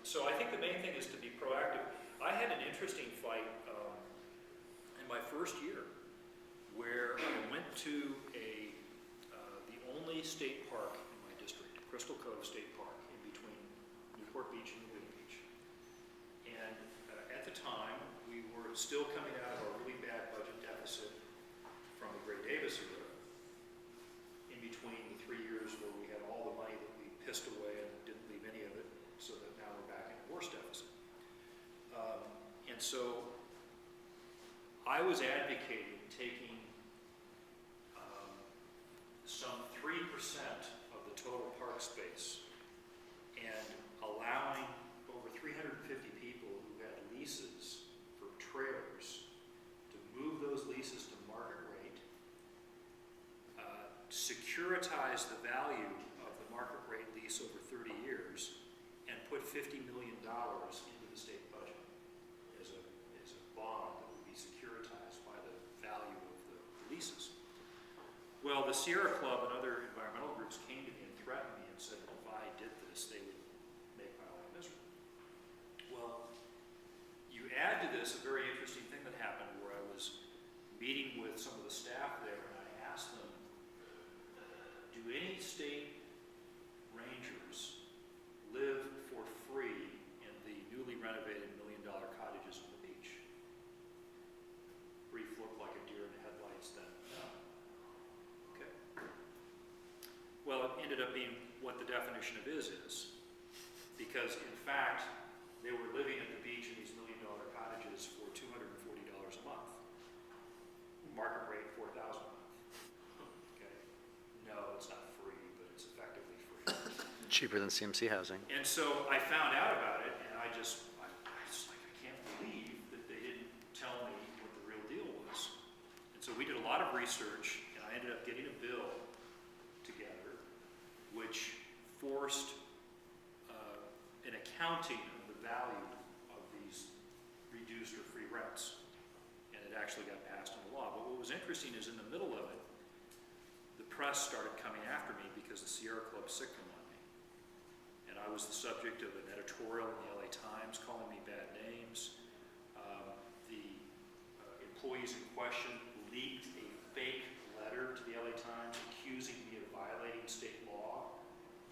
so I think the main thing is to be proactive. I had an interesting fight in my first year where I went to the only state park in my district, Crystal Cove State Park, in between Newport Beach and Laguna Beach. And at the time, we were still coming out of a really bad budget deficit from the Gray Davis era, in between the 3 years where we had all the money that we pissed away and didn't leave any of it, so that now we're back in a worse deficit. And so I was advocating taking some 3% of the total park space and allowing over 350 people who had leases for trailers to move those leases to market rate, securitize the value of the market rate lease over 30 years, and put $50 million into the state budget as a bond that would be securitized by the value of the leases. Well, the Sierra Club and other environmental groups came to me and threatened me and said that if I did this, they would make my life miserable. Well, you add to this a very interesting thing that happened where I was meeting with some of the staff there, and I asked them, do any state rangers live for free in the newly renovated $1 million cottages on the beach? Brief look like a deer in the headlights then. No. Okay. Well, it ended up being what the definition of is, because in fact, they were living at the beach in these $1 million cottages for $240 a month. Market rate $4,000 a month. Okay. No, it's not free, but it's effectively free. Cheaper than CMC housing. And so I found out about it, and I just like, I can't believe that they didn't tell me what the real deal was. And so we did a lot of research, and I ended up getting a bill together, which forced an accounting of the value of these reduced or free rents. And it actually got passed into law. But what was interesting is in the middle of it, the press started coming after me because the Sierra Club sicked them on me. And I was the subject of an editorial in the LA Times calling me bad names. The employees in question leaked a fake letter to the LA Times accusing me of violating state law,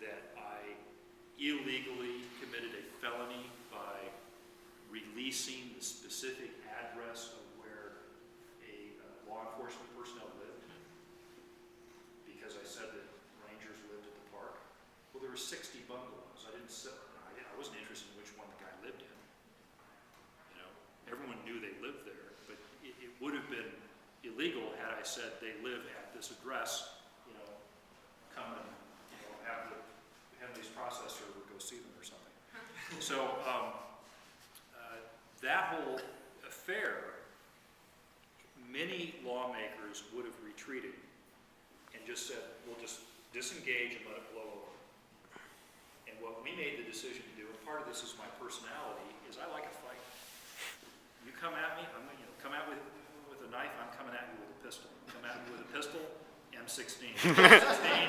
that I illegally committed a felony by releasing the specific address of where a law enforcement personnel lived, because I said that rangers lived at the park. Well, there were 60 bungalows. I wasn't interested in which one the guy lived in. You know, everyone knew they lived there, but it would have been illegal had I said they live at this address. You know, come and have the Henley's processor would go see them or something. So that whole affair, many lawmakers would have retreated and just said, we'll just disengage and let it blow over. And what we made the decision to do, and part of this is my personality, is I like a fight. You come at me, come at me with a knife, I'm coming at you with a pistol. Come at me with a pistol, M16. M16,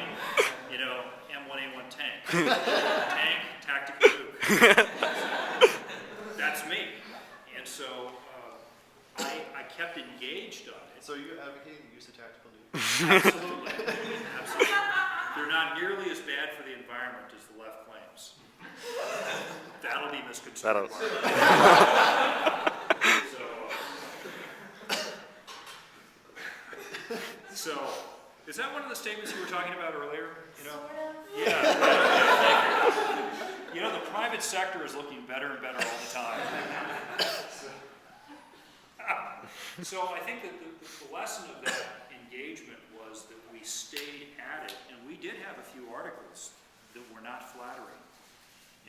M1A1 tank. Tank, tactical nuke. That's me. And so I kept engaged on it. So you advocate the use of tactical nuke? Absolutely. Absolutely. They're not nearly as bad for the environment as the left claims. That'll be misconstrued. So, is that one of the statements you were talking about earlier? Yeah. The private sector is looking better and better all the time. So I think that the lesson of that engagement was that we stayed at it, and we did have a few articles that were not flattering,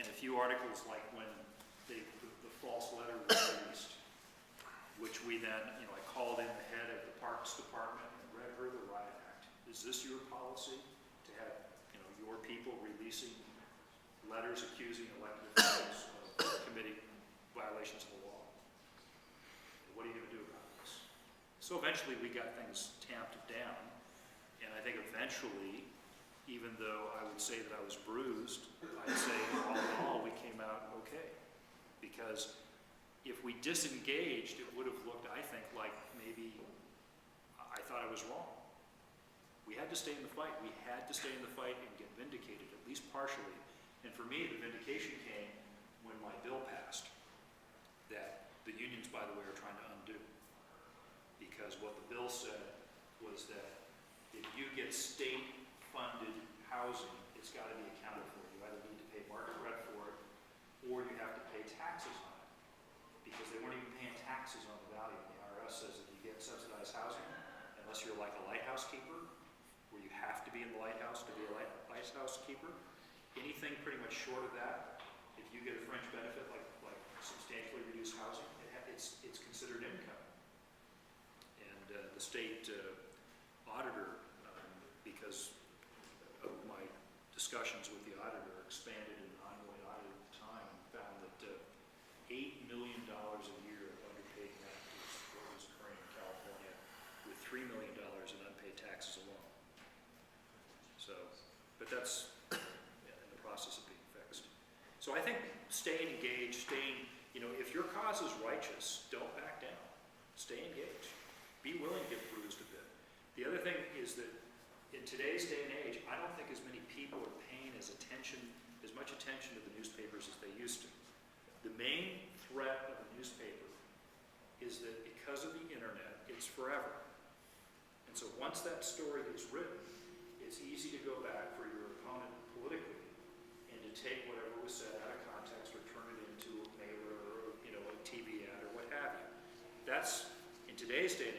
and a few articles like when the false letter was released, which we then, I called in the head of the Parks Department and read her the riot act. Is this your policy to have, your people releasing letters accusing elected officials of committing violations of the law? What are you going to do about this? So eventually we got things tamped down, and I think eventually, even though I would say that I was bruised, I'd say all in all we came out okay. disengaged, it would have looked, I think, like maybe I thought I was wrong. We had to stay in the fight. We had to stay in the fight and get vindicated, at least partially. And for me, the vindication came when my bill passed, that the unions, by the way, are trying to undo. Because what the bill said was that if you get state-funded housing, it's got to be accounted for. You either need to pay market rent for it, or you have to pay taxes on it. Because they weren't even paying taxes on the value. The IRS says that you get subsidized housing, unless you're like a lighthouse keeper, where you have to be in the lighthouse to be a lighthouse keeper. Anything pretty much short of that, if you get a fringe benefit like substantially reduced housing, it's considered income. And the state auditor, because of my discussions with the auditor, expanded an ongoing audit at the time and found that $8 million a year of underpaid rent is what was occurring in California, with $3 million in unpaid taxes alone. So, but that's in the process of being fixed. So I think staying engaged, if your cause is righteous, don't back down. Stay engaged. Be willing to get bruised a bit. The other thing is that in today's day and age, I don't think as many people are paying as much attention to the newspapers as they used to. The main threat of a newspaper is that because of the internet, it's forever. And so once that story is written, it's easy to go back for your opponent politically and to take whatever was said out of context or turn it into a mailer or a TV ad or what have you. That's, in today's day and